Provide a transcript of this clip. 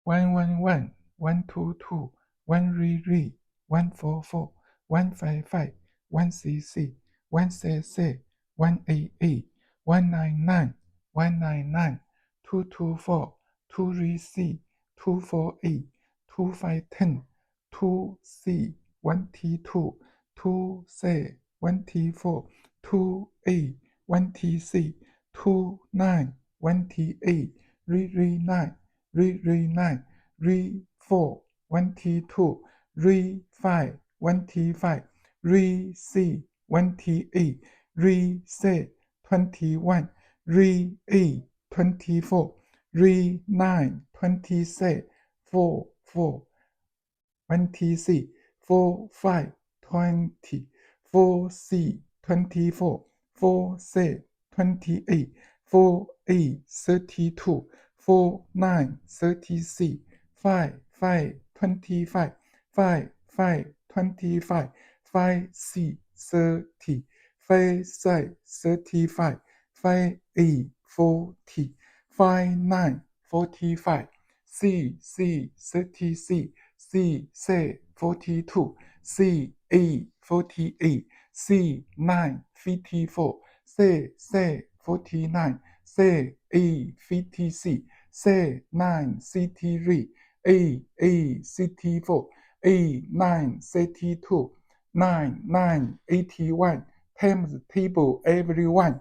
111, 122, 133, 144, 155, 166, 166, 188, 199, 199, 224, 236, 248, 2510, 2C, 1T2, 2C, 1T4, 2A, 1TC, 29, 1T8, 339, re 4, 1T2, re 5, 1T5, re 6, 1T8, re 6, 21, re 8, 24, re 9, 26, 4, 4, 26, 4, 5, 20, 4, 6, 24, 4, 6, 28, 4, 8, 32, 4, 9, 36, 5, 5, 25, 5, 5, 25, 5, 6, 30, 5, 6, 35, 5, 8, 40, 5, 9, 45, 6, 6, 36, C, 42, C, 48, C, 54, C, 49, C, 56, C, 63, A, 64, A, 62, 81, times table everyone.